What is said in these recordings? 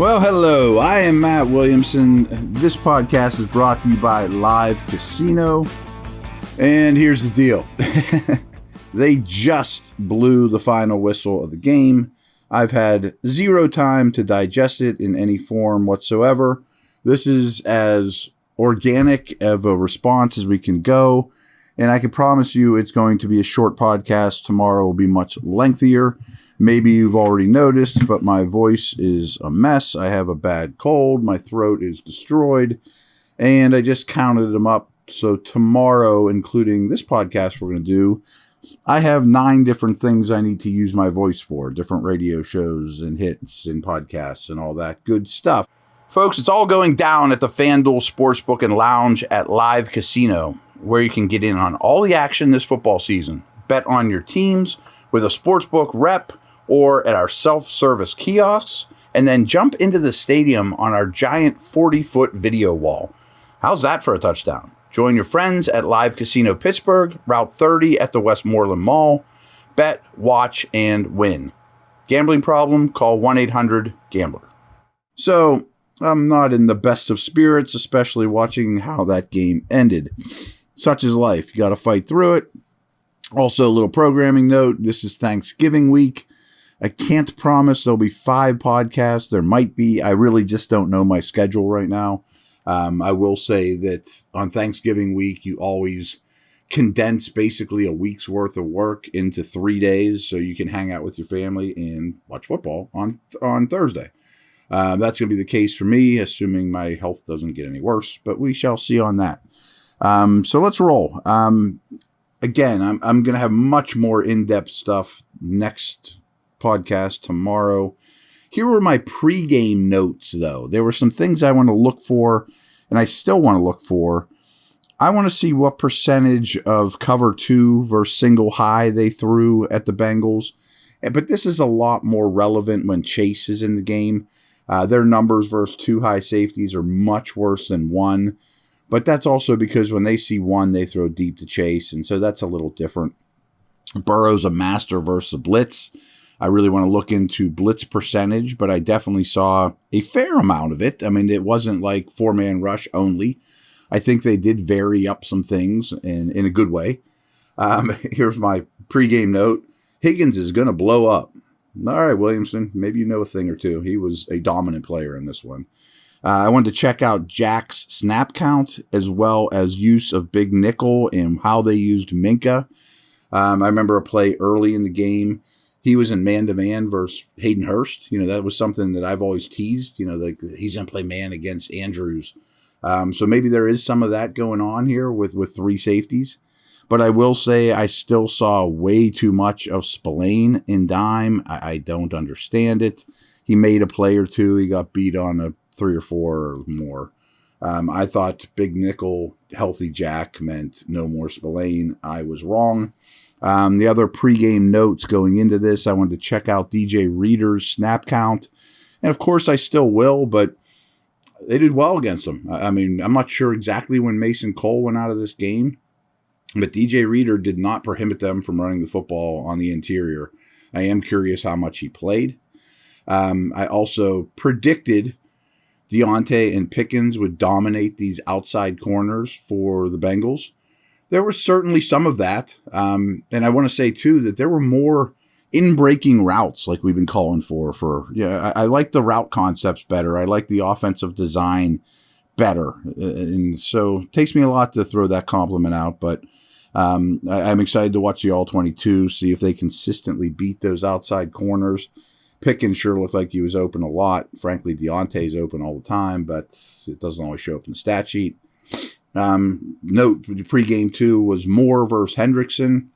Well, hello. I am Matt Williamson. This podcast is brought to you by Live Casino. And here's the deal. They just blew the final whistle of the game. I've had zero time to digest it in any form whatsoever. This is as organic of a response as we can go. And I can promise you it's going to be a short podcast. Tomorrow will be much lengthier. Maybe you've already noticed, but my voice is a mess. I have a bad cold. My throat is destroyed. And I just counted them up. So tomorrow, including this podcast we're going to do, I have 9 different things I need to use my voice for. Different radio shows and hits and podcasts and all that good stuff. Folks, it's all going down at the FanDuel Sportsbook and Lounge at Live Casino, where you can get in on all the action this football season. Bet on your teams with a sportsbook rep or at our self-service kiosks, and then jump into the stadium on our giant 40-foot video wall. How's that for a touchdown? Join your friends at Live Casino Pittsburgh, Route 30 at the Westmoreland Mall. Bet, watch, and win. Gambling problem? Call 1-800-GAMBLER. So, I'm not in the best of spirits, especially watching how that game ended. Such is life. You got to fight through it. Also, a little programming note. This is Thanksgiving week. I can't promise there'll be 5 podcasts. There might be. I really just don't know my schedule right now. I will say that on Thanksgiving week, you always condense basically a week's worth of work into 3 days so you can hang out with your family and watch football on Thursday. That's going to be the case for me, assuming my health doesn't get any worse, but we shall see on that. So let's roll. Again, I'm going to have much more in-depth stuff next podcast tomorrow. Here were my pregame notes, though. There were some things I want to look for, and I still want to look for. I want to see what percentage of cover 2 versus single high they threw at the Bengals. But this is a lot more relevant when Chase is in the game. Their numbers versus 2 high safeties are much worse than 1. But that's also because when they see 1, they throw deep to Chase, and so that's a little different. Burrow's a master versus a blitz. I really want to look into blitz percentage, but I definitely saw a fair amount of it. I mean, it wasn't like 4-man rush only. I think they did vary up some things in a good way. Here's my pregame note. Higgins is going to blow up. All right, Williamson, maybe you know a thing or two. He was a dominant player in this one. I wanted to check out Jack's snap count as well as use of big nickel and how they used Minka. I remember a play early in the game. He was in man-to-man versus Hayden Hurst. That was something that I've always teased. Like he's going to play man against Andrews. So maybe there is some of that going on here with 3 safeties. But I will say I still saw way too much of Spillane in dime. I don't understand it. He made a play or 2. He got beat on a 3 or 4 or more. I thought big nickel, healthy Jack meant no more Spillane. I was wrong. The other pregame notes going into this, I wanted to check out DJ Reader's snap count. And of course I still will, but they did well against them. I mean, I'm not sure exactly when Mason Cole went out of this game, but DJ Reader did not prohibit them from running the football on the interior. I am curious how much he played. I also predicted Deontay and Pickens would dominate these outside corners for the Bengals. There was certainly some of that. And I want to say, too, that there were more in-breaking routes like we've been calling for. I like the route concepts better. I like the offensive design better. And so it takes me a lot to throw that compliment out. But I'm excited to watch the All-22, see if they consistently beat those outside corners. Pickens sure looked like he was open a lot. Frankly, Deontay's open all the time, but it doesn't always show up in the stat sheet. Note, pregame 2 was Moore versus Hendrickson.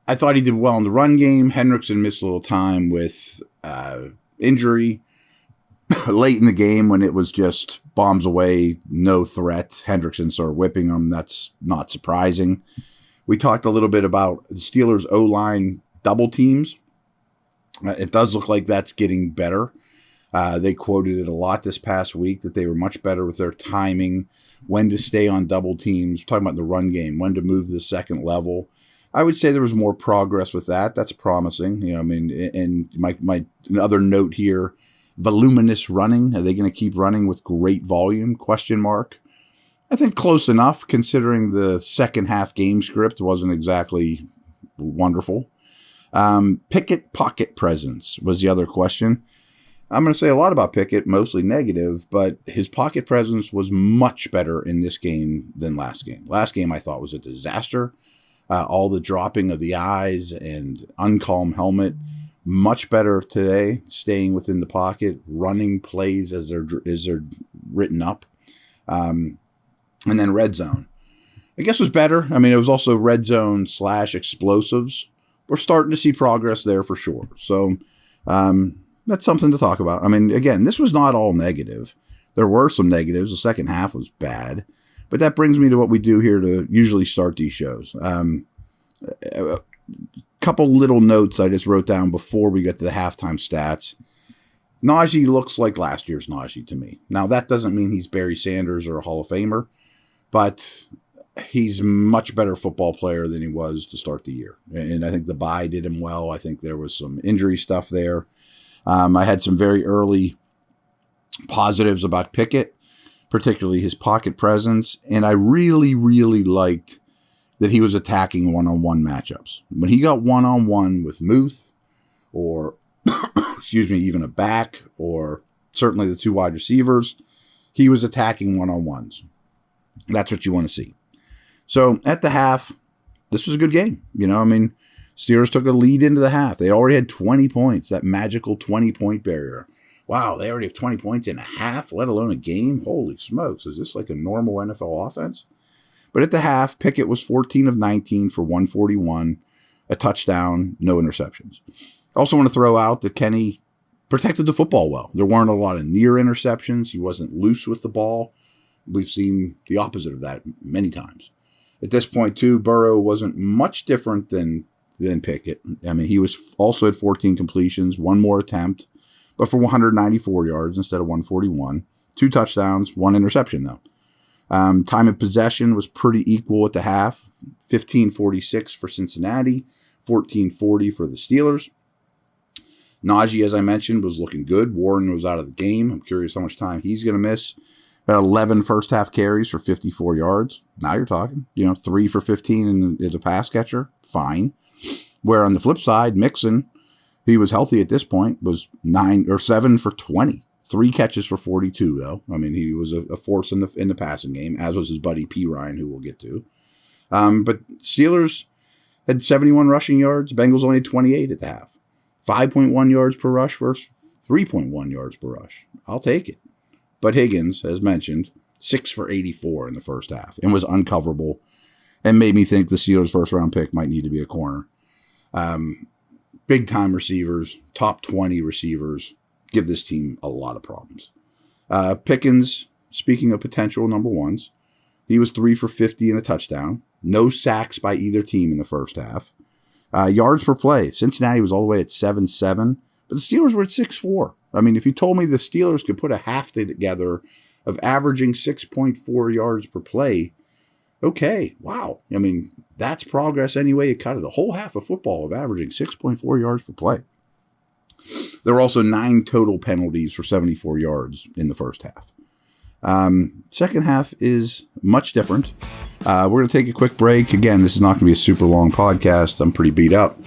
I thought he did well in the run game. Hendrickson missed a little time with injury. Late in the game when it was just bombs away, no threat, Hendrickson started whipping them. That's not surprising. We talked a little bit about the Steelers' O-line double teams. It does look like that's getting better. They quoted it a lot this past week that they were much better with their timing, when to stay on double teams, talking about the run game, when to move to the second level. I would say there was more progress with that. That's promising. You know, I mean, and my another note here, voluminous running. Are they going to keep running with great volume? Question mark. I think close enough, considering the second half game script wasn't exactly wonderful. Pickett pocket presence was the other question. I'm going to say a lot about Pickett, mostly negative, but his pocket presence was much better in this game than last game. Last game I thought was a disaster. All the dropping of the eyes and uncalm helmet. Much better today, staying within the pocket, running plays as they're written up. And then red zone, I guess, was better. I mean, it was also red zone / explosives. We're starting to see progress there for sure. So that's something to talk about. I mean, again, this was not all negative. There were some negatives. The second half was bad. But that brings me to what we do here to usually start these shows. A couple little notes I just wrote down before we get to the halftime stats. Najee looks like last year's Najee to me. Now, that doesn't mean he's Barry Sanders or a Hall of Famer, but he's a much better football player than he was to start the year. And I think the bye did him well. I think there was some injury stuff there. I had some very early positives about Pickett, particularly his pocket presence. And I really, really liked that he was attacking one-on-one matchups. When he got one-on-one with Muth or, even a back or certainly the two wide receivers, he was attacking one-on-ones. That's what you want to see. So at the half, this was a good game. You know, I mean, Steelers took a lead into the half. They already had 20 points, that magical 20-point barrier. Wow, they already have 20 points in a half, let alone a game? Holy smokes, is this like a normal NFL offense? But at the half, Pickett was 14 of 19 for 141, a touchdown, no interceptions. I also want to throw out that Kenny protected the football well. There weren't a lot of near interceptions. He wasn't loose with the ball. We've seen the opposite of that many times. At this point, too, Burrow wasn't much different than Pickett. I mean, he was also at 14 completions, one more attempt, but for 194 yards instead of 141. 2 touchdowns, 1 interception, though. Time of possession was pretty equal at the half. 15:46 for Cincinnati, 14:40 for the Steelers. Najee, as I mentioned, was looking good. Warren was out of the game. I'm curious how much time he's going to miss. About 11 first-half carries for 54 yards. Now you're talking. 3 for 15 as a pass catcher. Fine. Where on the flip side, Mixon, he was healthy at this point, was 7 for 20. 3 catches for 42, though. I mean, he was a force in the passing game, as was his buddy P. Ryan, who we'll get to. But Steelers had 71 rushing yards. Bengals only had 28 at the half. 5.1 yards per rush versus 3.1 yards per rush. I'll take it. But Higgins, as mentioned, 6 for 84 in the first half and was uncoverable and made me think the Steelers' first-round pick might need to be a corner. Big-time receivers, top 20 receivers, give this team a lot of problems. Pickens, speaking of potential number ones, he was 3 for 50 and a touchdown. No sacks by either team in the first half. Yards per play, Cincinnati was all the way at 7.7, but the Steelers were at 6.4. I mean, if you told me the Steelers could put a half together of averaging 6.4 yards per play, okay, wow. I mean, that's progress any way you cut it. A whole half of football of averaging 6.4 yards per play. There were also 9 total penalties for 74 yards in the first half. Second half is much different. We're going to take a quick break. Again, this is not going to be a super long podcast. I'm pretty beat up.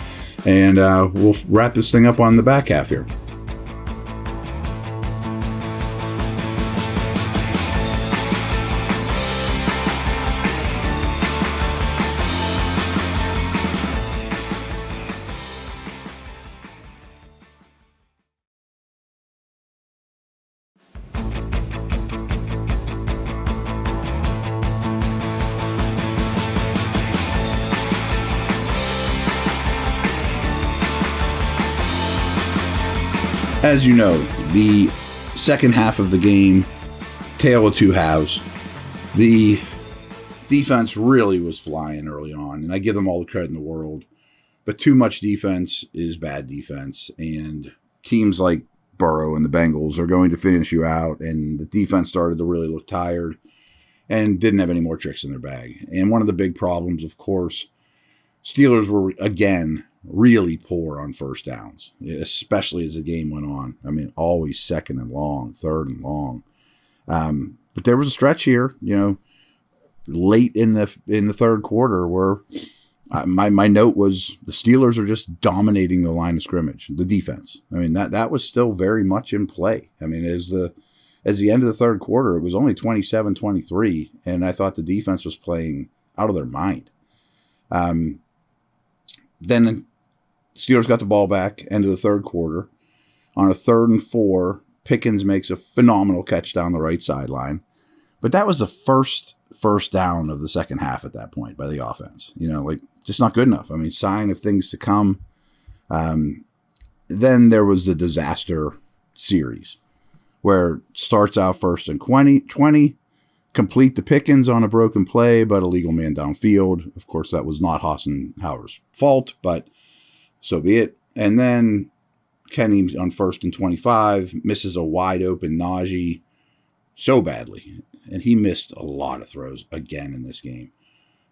And we'll wrap this thing up on the back half here. As you know, the second half of the game, tale of two halves. The defense really was flying early on, and I give them all the credit in the world. But too much defense is bad defense, and teams like Burrow and the Bengals are going to finish you out, and the defense started to really look tired and didn't have any more tricks in their bag. And one of the big problems, of course, Steelers were, again, really poor on first downs, especially as the game went on. I mean, always second and long, third and long. But there was a stretch here, late in the third quarter where my note was the Steelers are just dominating the line of scrimmage, the defense. I mean, that was still very much in play. I mean, as the end of the third quarter, it was only 27-23, and I thought the defense was playing out of their mind. Then Steelers got the ball back, end of the third quarter. On a 3rd and 4, Pickens makes a phenomenal catch down the right sideline. But that was the first down of the second half at that point by the offense. Just not good enough. I mean, sign of things to come. Then there was the disaster series where it starts out 1st and 20, complete the Pickens on a broken play, but a legal man downfield. Of course, that was not Hassenhauer's fault, but so be it. And then Kenny on 1st and 25 misses a wide open Najee so badly. And he missed a lot of throws again in this game.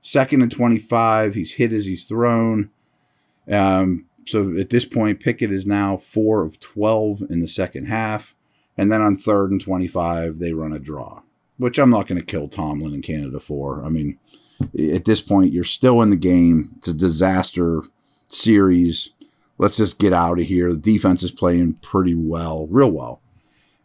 2nd and 25, he's hit as he's thrown. So at this point, Pickett is now 4 of 12 in the second half. And then on 3rd and 25, they run a draw, which I'm not going to kill Tomlin in Canada for. I mean, at this point, you're still in the game. It's a disaster series. Let's just get out of here. The defense is playing pretty well, real well.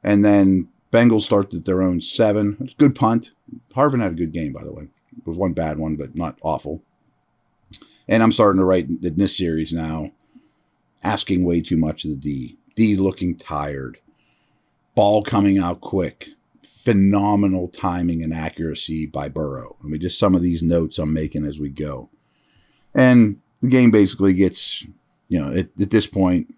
And then Bengals started their own 7. It's a good punt. Harvin had a good game, by the way. It was one bad one, but not awful. And I'm starting to write in this series now, asking way too much of the D. D looking tired. Ball coming out quick. Phenomenal timing and accuracy by Burrow. I mean, just some of these notes I'm making as we go. And the game basically gets, at this point,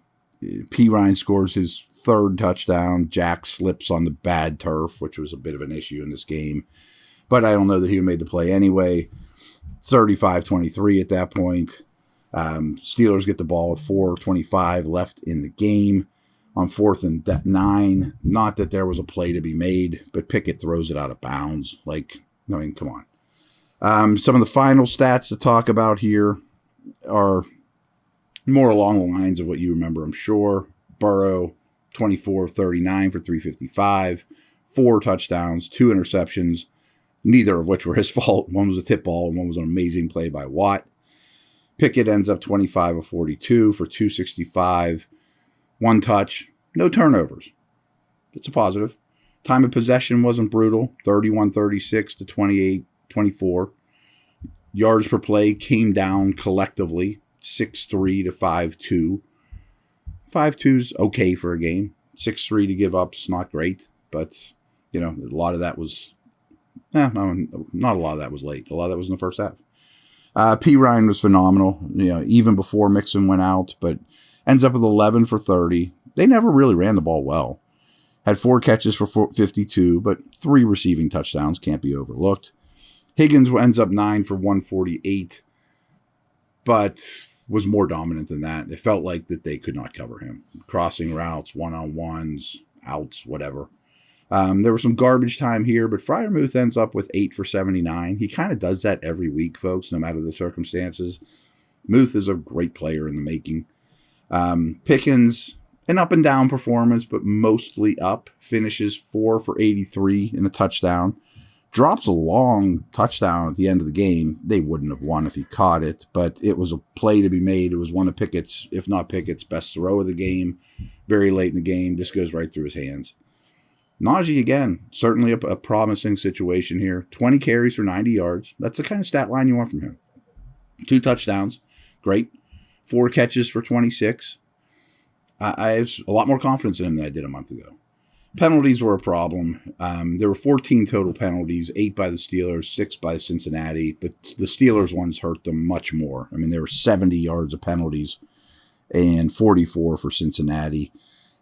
P. Ryan scores his 3rd touchdown. Jack slips on the bad turf, which was a bit of an issue in this game. But I don't know that he made the play anyway. 35-23 at that point. Steelers get the ball with 4:25 left in the game. On 4th and 9, not that there was a play to be made, but Pickett throws it out of bounds. Come on. Some of the final stats to talk about here are more along the lines of what you remember, I'm sure. Burrow, 24-39 for 355, 4 touchdowns, 2 interceptions, neither of which were his fault. One was a tip ball and one was an amazing play by Watt. Pickett ends up 25 of 42 for 265, 1 touch, no turnovers. It's a positive. Time of possession wasn't brutal, 31-36 to 28-24. Yards per play came down collectively, 6-3 to 5-2. 5-2's okay for a game. 6-3 to give up's not great, but, a lot of that was, not a lot of that was late. A lot of that was in the first half. P. Ryan was phenomenal, even before Mixon went out, but ends up with 11 for 30. They never really ran the ball well. Had 4 catches for 52, but 3 receiving touchdowns can't be overlooked. Higgins ends up 9 for 148, but was more dominant than that. It felt like that they could not cover him. Crossing routes, one-on-ones, outs, whatever. There was some garbage time here, but Freiermuth ends up with 8 for 79. He kind of does that every week, folks, no matter the circumstances. Muth is a great player in the making. Pickens, an up and down performance, but mostly up. Finishes 4 for 83 in a touchdown. Drops a long touchdown at the end of the game. They wouldn't have won if he caught it, but it was a play to be made. It was one of Pickett's, if not Pickett's, best throw of the game. Very late in the game. Just goes right through his hands. Najee, again, certainly a promising situation here. 20 carries for 90 yards. That's the kind of stat line you want from him. 2 touchdowns. Great. 4 catches for 26. I have a lot more confidence in him than I did a month ago. Penalties were a problem. There were 14 total penalties, 8 by the Steelers, 6 by Cincinnati, but the Steelers ones hurt them much more. I mean, there were 70 yards of penalties and 44 for Cincinnati.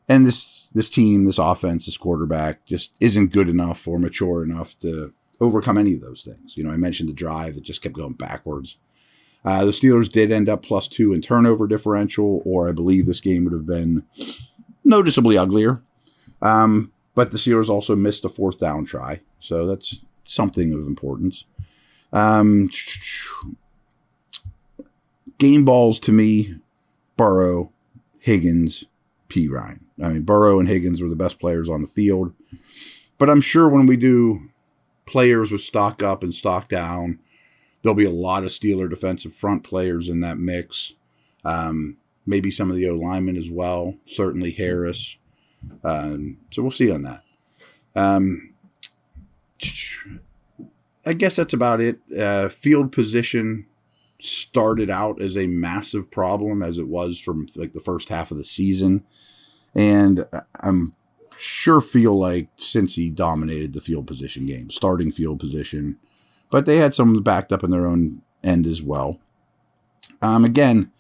And this team, this offense, this quarterback just isn't good enough or mature enough to overcome any of those things. I mentioned the drive. It just kept going backwards. The Steelers did end up +2 in turnover differential, or I believe this game would have been noticeably uglier. But the Steelers also missed a 4th down try, so that's something of importance. game balls to me, Burrow, Higgins, P. Ryan. I mean, Burrow and Higgins were the best players on the field. But I'm sure when we do players with stock up and stock down, there'll be a lot of Steeler defensive front players in that mix. Maybe some of the O-linemen as well. Certainly Harris. So we'll see on that. I guess that's about it. Field position started out as a massive problem as it was from like the first half of the season. And I'm feel like Cincy dominated the field position game, starting field position. But they had some backed up in their own end as well. Again,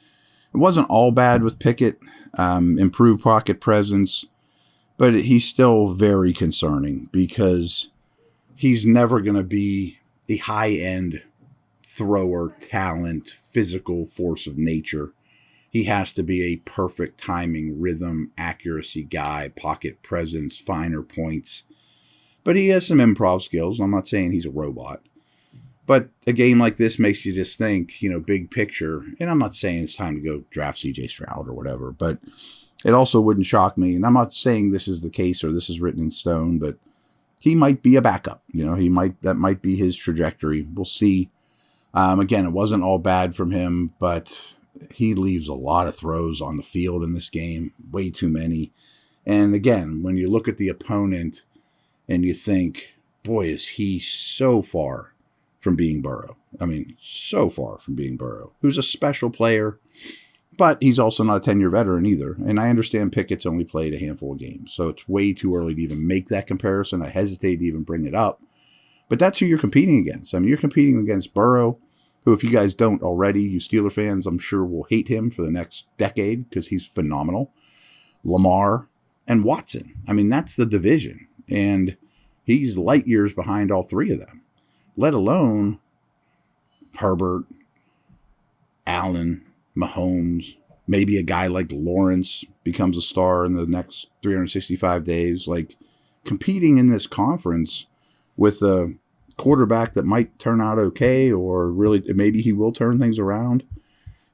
it wasn't all bad with Pickett. Improved pocket presence. But he's still very concerning because he's never going to be a high-end thrower, talent, physical force of nature. He has to be a perfect timing, rhythm, accuracy guy, pocket presence, finer points. But he has some improv skills. I'm not saying he's a robot. But a game like this makes you just think, big picture. And I'm not saying it's time to go draft C.J. Stroud or whatever, but it also wouldn't shock me. And I'm not saying this is the case or this is written in stone, but he might be a backup. That might be his trajectory. We'll see. Again, it wasn't all bad from him, but he leaves a lot of throws on the field in this game, way too many. And again, when you look at the opponent and you think, boy, is he so far from being Burrow. I mean, so far from being Burrow, who's a special player, but he's also not a 10-year veteran either. And I understand Pickett's only played a handful of games, so it's way too early to even make that comparison. I hesitate to even bring it up. But that's who you're competing against. I mean, you're competing against Burrow, who, if you guys don't already, you Steeler fans, I'm sure will hate him for the next decade because he's phenomenal. Lamar and Watson. I mean, that's the division. And he's light years behind all three of them, let alone Herbert, Allen, Mahomes. Maybe a guy like Lawrence becomes a star in the next 365 days. Like, competing in this conference with a quarterback that might turn out okay, or really maybe he will turn things around,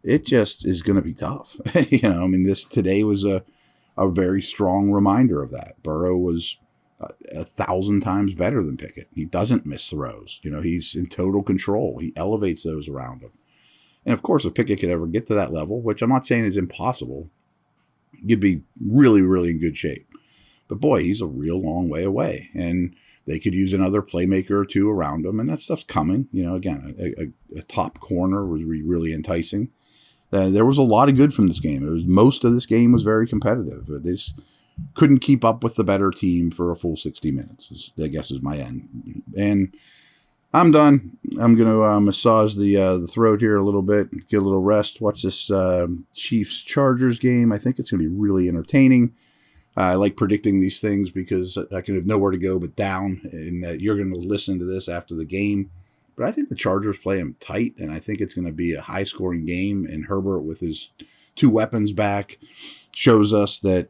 it just is going to be tough. This today was a very strong reminder of that. Burrow was 1,000 times better than Pickett. He doesn't miss throws. He's in total control. He elevates those around him. And of course, if Pickett could ever get to that level, which I'm not saying is impossible, you'd be really, really in good shape. But boy, he's a real long way away. And they could use another playmaker or two around him, and that stuff's coming. Again, a top corner would be really enticing. There was a lot of good from this game. Most of this game was very competitive. They just couldn't keep up with the better team for a full 60 minutes, I guess is my end. And I'm done. I'm going to massage the throat here a little bit, get a little rest, watch this Chiefs-Chargers game. I think it's going to be really entertaining. I like predicting these things because I can have nowhere to go but down, and you're going to listen to this after the game. But I think the Chargers play them tight, and I think it's going to be a high-scoring game, and Herbert with his two weapons back shows us that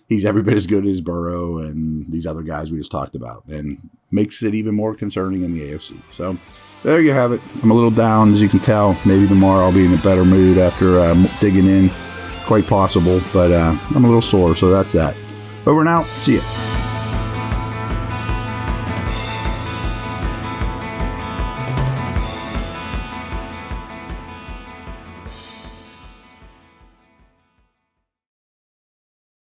he's every bit as good as Burrow and these other guys we just talked about, and makes it even more concerning in the AFC. So there you have it. I'm a little down, as you can tell. Maybe tomorrow I'll be in a better mood after digging in. Quite possible, but I'm a little sore, so that's that. Over and out. See ya.